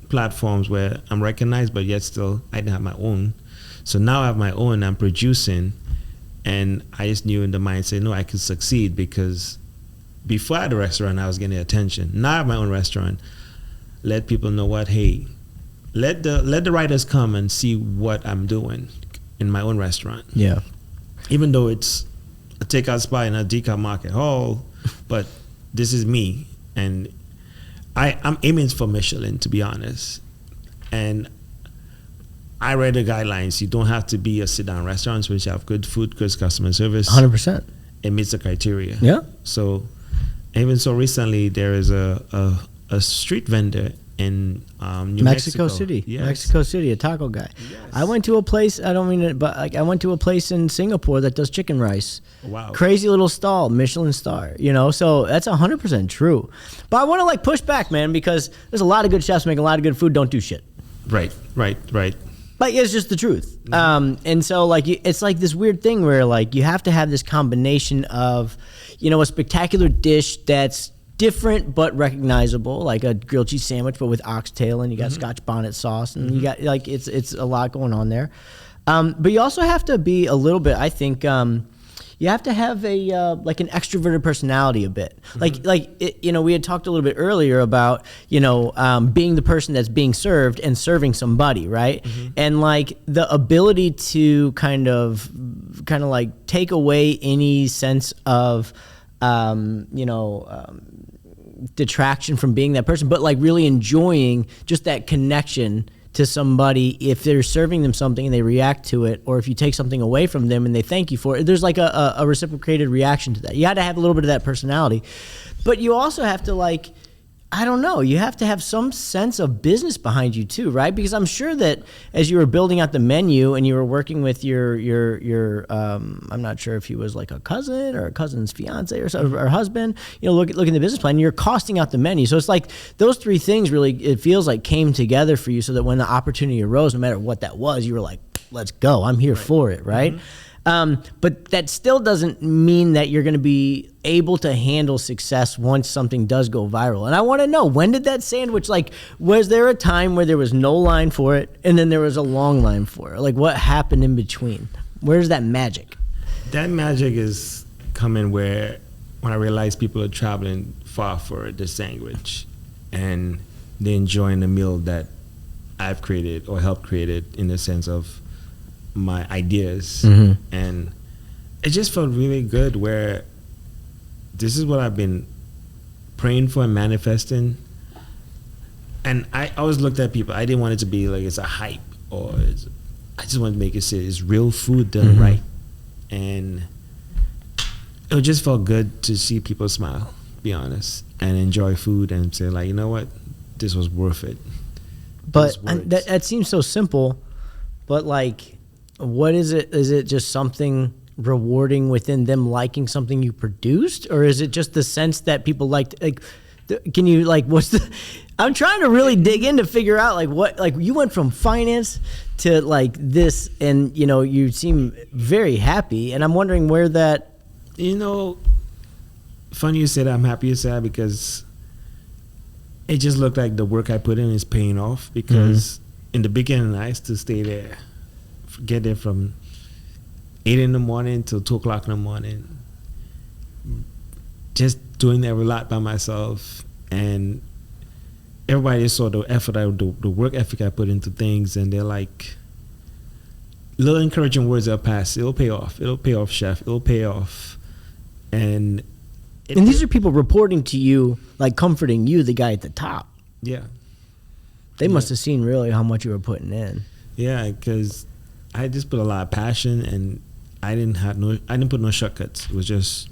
platforms where I'm recognized, but yet still I didn't have my own. So now I have my own, I'm producing, and I just knew in the mindset, no, I could succeed, because before I had a restaurant, I was getting attention. Now I have my own restaurant. Let people know what, hey, let the writers come and see what I'm doing in my own restaurant. Yeah. Even though it's a takeout spot in a decaf market hall, but this is me, and I'm aiming for Michelin, to be honest. And I read the guidelines. You don't have to be a sit-down restaurant, which have good food, good customer service. 100%. It meets the criteria. Yeah. So, even so recently, there is a street vendor in New Mexico City. Yes. Mexico City, a taco guy. Yes. I went to a place, I don't mean it, but like I went to a place in Singapore that does chicken rice. Wow. Crazy little stall, Michelin star, so that's 100% true. But I want to like push back, man, because there's a lot of good chefs making a lot of good food, don't do shit. Right. Like, it's just the truth. Mm-hmm. And so like it's like this weird thing where like you have to have this combination of, a spectacular dish that's different but recognizable, like a grilled cheese sandwich, but with oxtail, and you got Scotch bonnet sauce, and you got like it's a lot going on there. But you also have to be a little bit, I think, you have to have a like an extroverted personality a bit. We had talked a little bit earlier about being the person that's being served and serving somebody, right? And like the ability to kind of like take away any sense of detraction from being that person, but like really enjoying just that connection to somebody. If they're serving them something and they react to it, or if you take something away from them and they thank you for it, there's like a reciprocated reaction to that. You got to have a little bit of that personality, but you also have to like I don't know. You have to have some sense of business behind you too, right? Because I'm sure that as you were building out the menu and you were working with your I'm not sure if he was like a cousin or a cousin's fiance or husband, looking at the business plan, you're costing out the menu. So it's like those three things really, it feels like came together for you so that when the opportunity arose, no matter what that was, you were like, let's go. I'm here for it, right? But that still doesn't mean that you're going to be able to handle success once something does go viral. And I want to know, when did that sandwich, like, was there a time where there was no line for it and then there was a long line for it? Like, what happened in between? Where's that magic? That magic is coming when I realize people are traveling far for the sandwich and they're enjoying the meal that I've created or helped create it, in the sense of my ideas. And it just felt really good, where this is what I've been praying for and manifesting. And I always looked at people, I didn't want it to be like it's a hype, I just wanted to make it say it's real food done right. And it just felt good to see people smile, be honest, and enjoy food and say, like, you know what, this was worth it. But that seems so simple, but like, what is it? Is it just something rewarding within them liking something you produced, or is it just the sense that people like can you, like, what's the, I'm trying to really dig in to figure out, like, what, like, you went from finance to like this, and you seem very happy, and I'm wondering where that, funny you said I'm happy you said that, because it just looked like the work I put in is paying off, because in the beginning I used to stay there, get there from 8 in the morning till 2 o'clock in the morning, just doing every lot by myself, and everybody saw the effort, the work ethic I put into things, and they're like, little encouraging words that pass, it'll pay off, chef, it'll pay off. And these are people reporting to you, like, comforting you, the guy at the top. Yeah. They must have seen really how much you were putting in. Yeah, because I just put a lot of passion, and I didn't put no shortcuts. It was just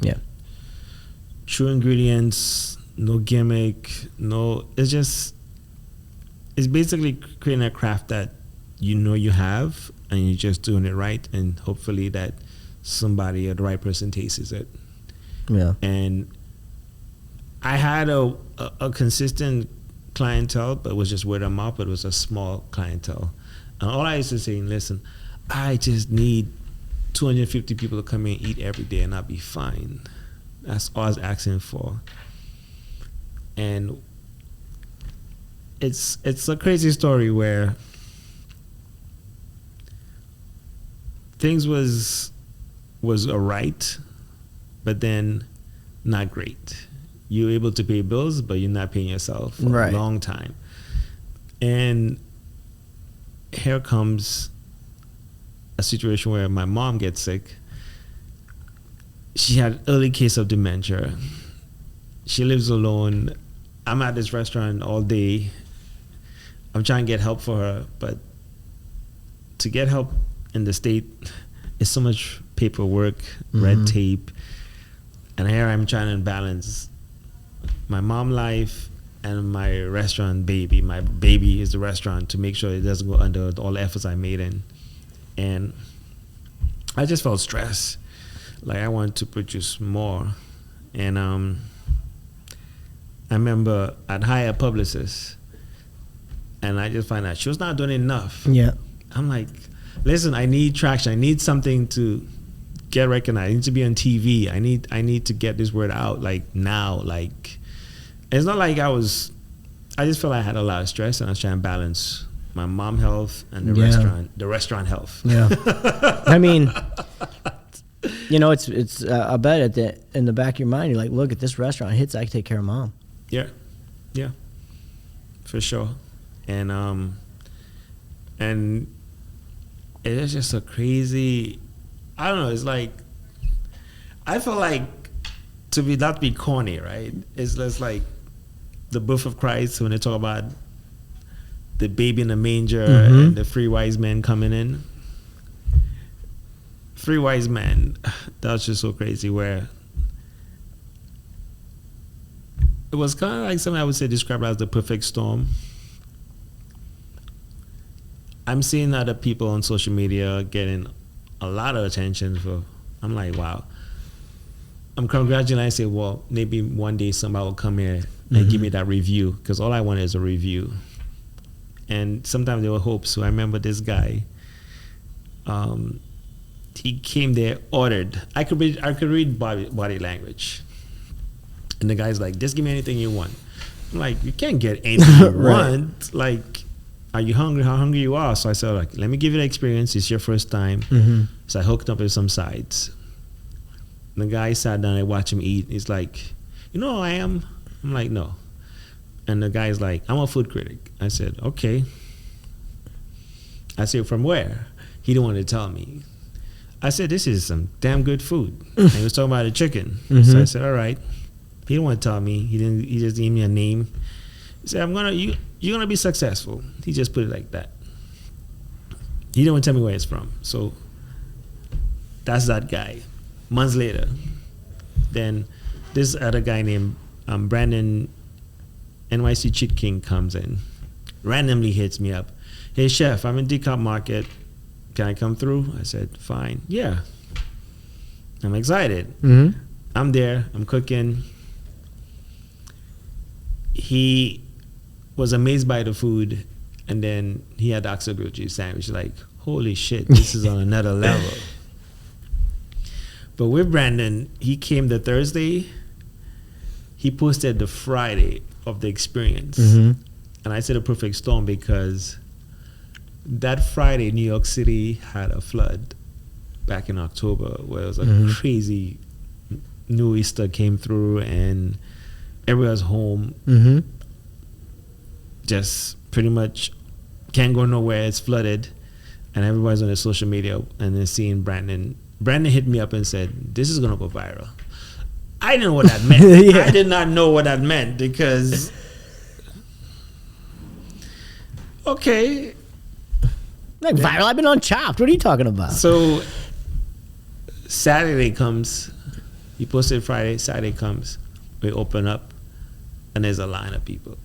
true ingredients, no gimmick, it's basically creating a craft that you have, and you're just doing it right, and hopefully that somebody or the right person tastes it. Yeah. And I had a consistent clientele, but it was just word of mouth, but it was a small clientele. And all I used to say, listen, I just need 250 people to come in and eat every day, and I'll be fine. That's all I was asking for. And it's a crazy story where things was all right, but then not great. You're able to pay bills, but you're not paying yourself for a long time. And here comes a situation where my mom gets sick. She had an early case of dementia. She lives alone. I'm at this restaurant all day. I'm trying to get help for her, but to get help in the state is so much paperwork, red tape, and here I'm trying to balance my mom life and my restaurant baby. My baby is the restaurant, to make sure it doesn't go under all the efforts I made in. And I just felt stressed, like I wanted to produce more. And I remember I'd hire a publicist, and I just find out she was not doing enough. Yeah. I'm like, listen, I need traction. I need something to get recognized. I need to be on TV. I need to get this word out, like, now. Like, it's not like I just felt I had a lot of stress, and I was trying to balance my mom health and the restaurant health. Yeah. I mean, it's I bet in the back of your mind, you're like, look, at this restaurant hits, I can take care of mom. Yeah, for sure. And it's just a crazy, I don't know, it's like, I feel like, not to be corny, right? It's just like the birth of Christ, when they talk about the baby in the manger and the 3 wise men coming in. 3 wise men, that was just so crazy, where it was kind of like something I would say describe as the perfect storm. I'm seeing other people on social media getting a lot of attention for. I'm like, wow. I'm congratulating. I say, well, maybe one day somebody will come here and give me that review, because all I want is a review. And sometimes there were hopes. So I remember this guy. He came there, ordered. I could read body language. And the guy's like, just give me anything you want. I'm like, you can't get anything you Right. want. Like, are you hungry? How hungry you are? So I said, like, let me give you the experience. It's your first time. So I hooked up with some sides. And the guy sat down and watched him eat. He's like, you know who I am? I'm like, no. And the guy's like, I'm a food critic. I said, okay. I said, from where? He didn't want to tell me. I said, this is some damn good food. And he was talking about the chicken. So I said, all right. He didn't want to tell me. He just gave me a name. He said, you're gonna be successful. He just put it like that. He didn't want to tell me where it's from. So that's that guy. Months later, then this other guy named Brandon NYC Cheat King comes in, randomly hits me up. Hey chef, I'm in Decop Market. Can I come through? I said, fine. Yeah. I'm excited. I'm there. I'm cooking. He was amazed by the food, and then he had the oxtail grilled cheese sandwich. Like, holy shit, this is on another level. But with Brandon, he came the Thursday. He posted the Friday of the experience. And I said a perfect storm because that Friday, New York City had a flood back in October where it was a crazy New Easter came through and everyone was home. Just pretty much can't go nowhere. It's flooded. And everybody's on their social media and they're seeing Brandon. Brandon hit me up and said, this is going to go viral. I didn't know what that meant. I did not know what that meant because, okay. Like viral, I've been on Chopped. What are you talking about? So Saturday comes, he posted Friday, Saturday comes, we open up, and there's a line of people.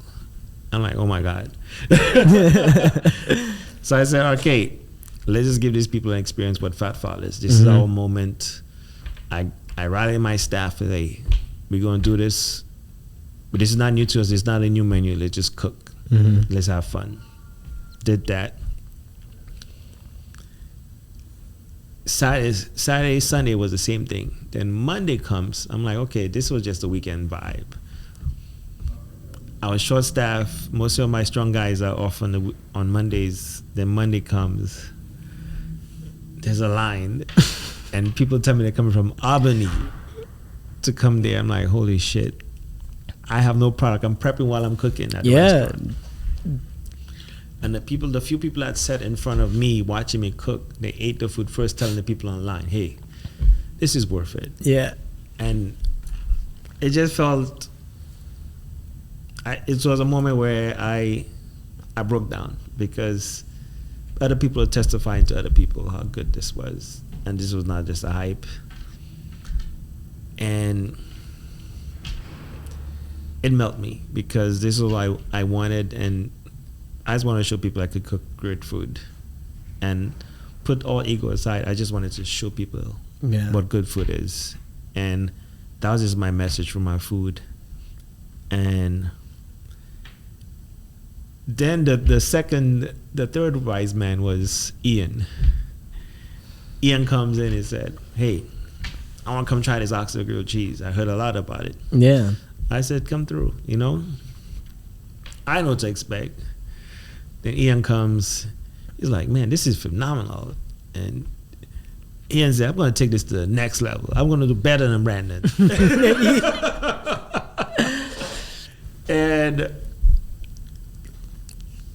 I'm like, oh my God. So I said, okay, let's just give these people an experience what Fat Fall is. This is our moment. I rallied my staff and say, we're going to do this, but this is not new to us. It's not a new menu. Let's just cook. Let's have fun. Did that. Saturday, Sunday was the same thing. Then Monday comes. I'm like, okay, this was just a weekend vibe. I was short staffed. Most of my strong guys are off on Mondays. Then Monday comes. There's a line, and people tell me they're coming from Albany to come there. I'm like, holy shit! I have no product. I'm prepping while I'm cooking at the restaurant. And the few people that sat in front of me watching me cook, they ate the food first, telling the people online, hey, this is worth it. Yeah. And it just felt, it was a moment where I broke down because other people are testifying to other people how good this was. And this was not just a hype. And it melted me because this is what I wanted, and I just wanted to show people I could cook great food and put all ego aside. I just wanted to show people what good food is. And that was just my message for my food. And then the third wise man was Ian. Ian comes in and said, hey, I want to come try this oxtail grilled cheese. I heard a lot about it. Yeah. I said, come through, you know. I know what to expect. Then Ian comes. He's like, man, this is phenomenal. And Ian said, I'm going to take this to the next level. I'm going to do better than Brandon. And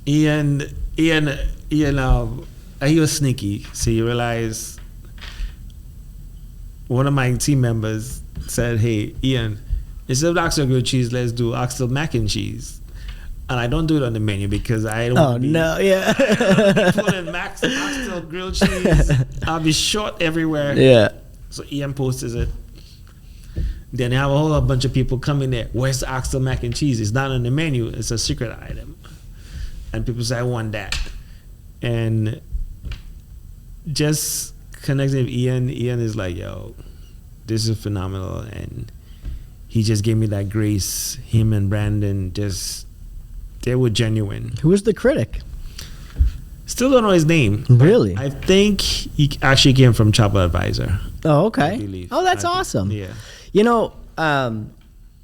Ian, he was sneaky. So you realize one of my team members said, hey, Ian, instead of oxtail grilled cheese, let's do oxtail mac and cheese. And I don't do it on the menu because I don't want to be pulling oxtail grilled cheese. I'll be short everywhere. Yeah. So Ian posts it. Then they have a whole bunch of people coming there. Where's the oxtail mac and cheese? It's not on the menu. It's a secret item. And people say, I want that. And just connecting with Ian is like, yo, this is phenomenal. And he just gave me that grace. Him and Brandon, they were genuine. Who was the critic? Still don't know his name. Really? I think he actually came from Travel Advisor. Oh, okay. Oh, that's awesome. Yeah. You know,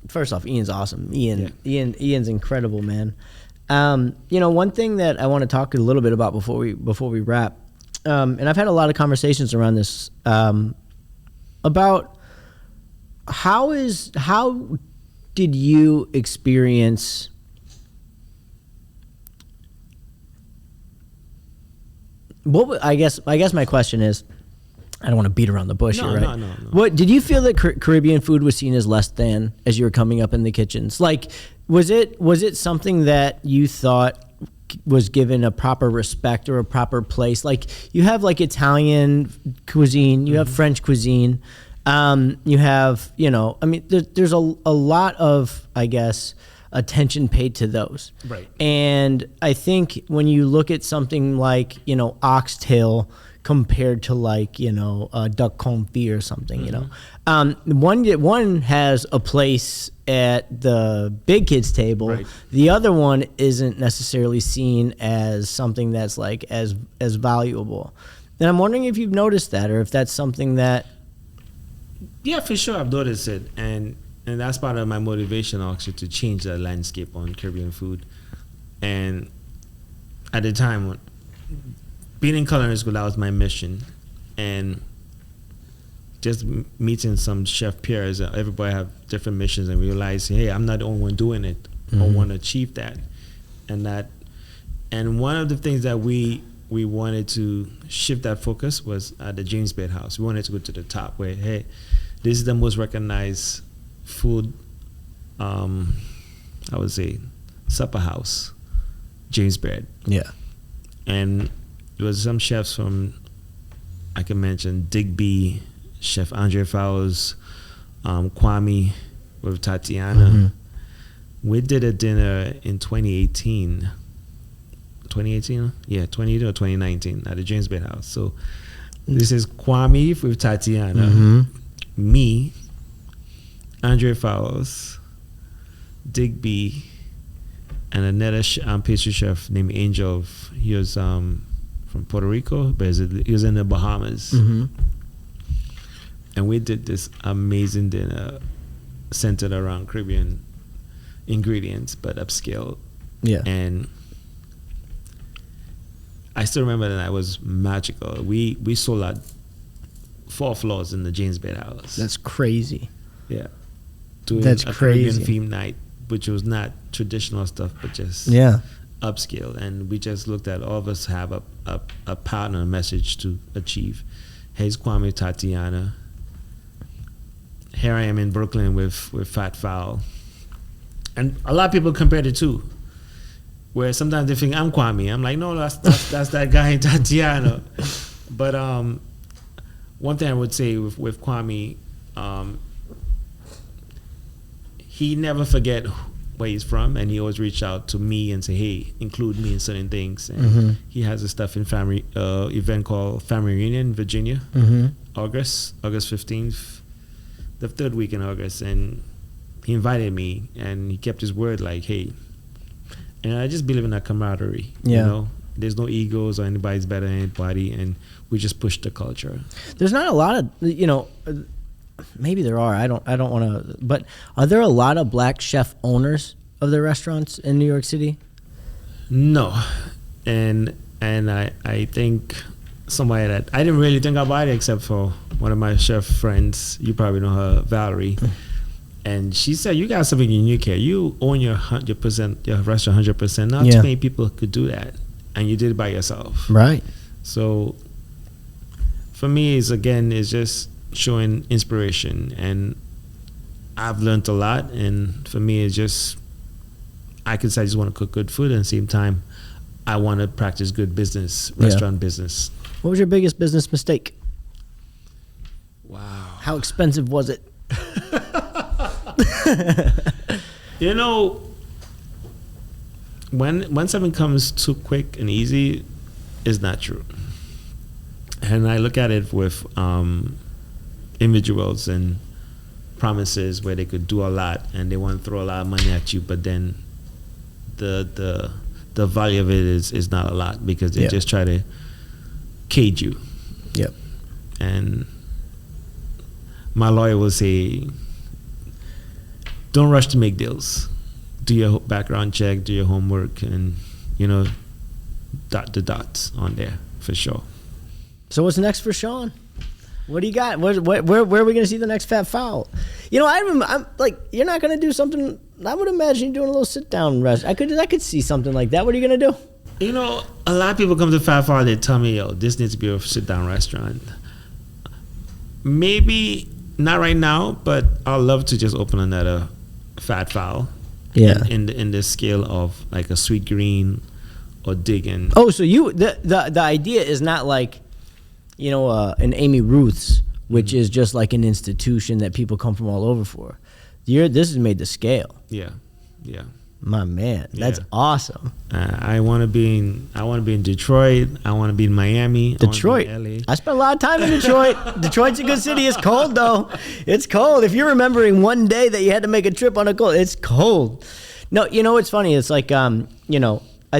first off, Ian's awesome. Ian's incredible, man. You know, one thing that I want to talk a little bit about before we wrap, and I've had a lot of conversations around this, about how did you experience I guess my question is, I don't want to beat around the bush here, right? No. What did you feel that Caribbean food was seen as less than as you were coming up in the kitchens? Like, was it something that you thought was given a proper respect or a proper place? Like, you have like Italian cuisine, you have French cuisine, you have, you know, I mean, there's a lot of, I guess, attention paid to those. Right. And I think when you look at something like, you know, oxtail compared to like, you know, duck confit or something, you know, one has a place at the big kids table. Right. The other one isn't necessarily seen as something that's like as valuable. And I'm wondering if you've noticed that, or if that's something that. Yeah, for sure, I've noticed it, and that's part of my motivation actually to change the landscape on Caribbean food. And at the time, being in culinary school, that was my mission, and just meeting some chef peers, everybody have different missions, and realizing, hey, I'm not the only one doing it. I want to achieve that, and one of the things that we wanted to shift that focus was at the James Beard House. We wanted to go to the top, where, hey, this is the most recognized food, I would say, supper house, James Beard. Yeah. And there was some chefs from, I can mention Digby, Chef Andre Fowles, Kwame with Tatiana. We did a dinner in 2018. 2018? Yeah, 2018 or 2019 at the James Beard House. So this is Kwame with Tatiana, me, Andre Fowles, Digby, and another pastry chef named Angel. He was from Puerto Rico, but he was in the Bahamas. And we did this amazing dinner centered around Caribbean ingredients, but upscale. Yeah. And I still remember that it was magical. We sold out 4 floors in the James Beard House. That's crazy. Yeah. Doing That's a crazy. Caribbean theme night, which was not traditional stuff, but just upscale. And we just looked at all of us have a pattern, a message to achieve. Here's Kwame Tatiana. Here I am in Brooklyn with Fat Fowl. And a lot of people compare the two, where sometimes they think I'm Kwame. I'm like, no, that's that guy in Tatiana. But one thing I would say with Kwame, he never forget where he's from, and he always reach out to me and say, hey, include me in certain things. And he has a stuff in family event called Family Reunion in Virginia, August 15th, the 3rd week in August. And he invited me, and he kept his word, like, hey. And I just believe in that camaraderie. Yeah. You know, there's no egos or anybody's better than anybody, and we just push the culture. There's not a lot of, you know, maybe there are. I don't want to. But are there a lot of black chef owners of the restaurants in New York City? No, and I think somebody that I didn't really think about it, except for one of my chef friends. You probably know her, Valerie. And she said, you got something unique here. You own your restaurant 100%. Not too many people could do that. And you did it by yourself. Right. So for me, it's just showing inspiration. And I've learned a lot. And for me, it's just, I can say I just want to cook good food. At the same time, I want to practice good business, restaurant business. What was your biggest business mistake? Wow. How expensive was it? You know, when something comes too quick and easy, it's not true. And I look at it with individuals and promises where they could do a lot and they want to throw a lot of money at you, but then the value of it is not a lot because they just try to cage you. Yep. And my lawyer will say, don't rush to make deals. Do your background check, do your homework, and, dot the dots on there for sure. So what's next for Shorne? What do you got? Where are we going to see the next Fat Foul? I'm like, you're not going to do something. I would imagine you doing a little sit down rest. I could see something like that. What are you going to do? A lot of people come to Fat Foul, they tell me, this needs to be a sit down restaurant. Maybe not right now, but I'd love to just open another Fat Foul. Yeah. In the scale of like a Sweet Green or Diggin'. Oh, so the idea is not like, an Amy Ruth's, which is just like an institution that people come from all over for. This is made to scale. Yeah. My man, that's awesome. I want to be in Detroit. I want to be in Miami. Detroit. LA. I spent a lot of time in Detroit. Detroit's a good city. It's cold though. It's cold. If you're remembering one day that you had to make a trip on a cold, it's cold. No, it's funny. It's like I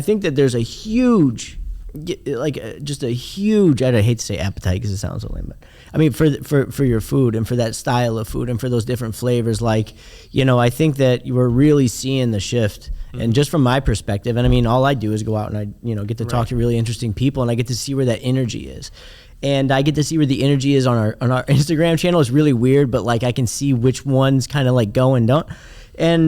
think that there's a huge, just a huge. I hate to say appetite because it sounds so lame, but I mean for your food and for that style of food and for those different flavors. Like, I think that you were really seeing the shift. And just from my perspective, and I mean, all I do is go out and I, get to talk to really interesting people, and I get to see where that energy is. And I get to see where the energy is on our Instagram channel. It's really weird, but like I can see which ones kind of like go and don't. And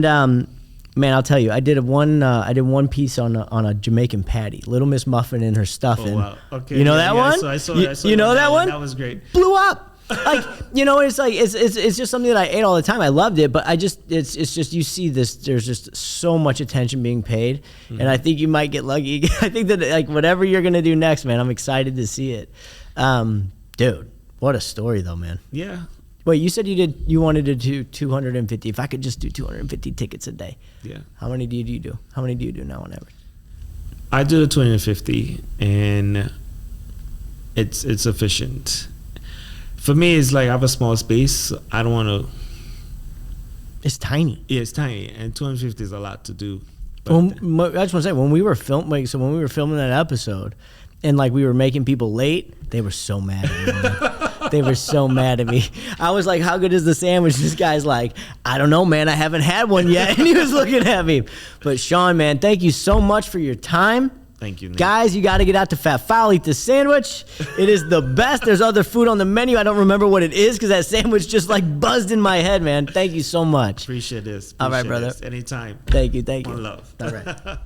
man, I'll tell you, I did one piece on a Jamaican patty, Little Miss Muffin and her stuffing. Oh, wow. Okay. You know that one? I saw you know that one? That was great. Blew up. Like, it's like it's just something that I ate all the time. I loved it, but it's just you see this. There's just so much attention being paid, and I think you might get lucky. I think that like whatever you're gonna do next, man, I'm excited to see it. Dude, what a story though, man. Yeah. Wait, you said you wanted to do 250. If I could just do 250 tickets a day, yeah. How many do you do? How many do you do now on average? I do the 250, and it's efficient. For me, it's like I have a small space. I don't want to. It's tiny. Yeah, it's tiny, and 250 is a lot to do. Well, I just want to say when we were filming that episode, and like we were making people late, they were so mad at me. Man. They were so mad at me. I was like, "How good is the sandwich?" This guy's like, "I don't know, man. I haven't had one yet." And he was looking at me. But Shorne, man, thank you so much for your time. Thank you, Nick. Guys, you got to get out to Fat Foul, eat the sandwich. It is the best. There's other food on the menu. I don't remember what it is because that sandwich just like buzzed in my head, man. Thank you so much. Appreciate this. All right, brother. Anytime. Thank you. One love. All right.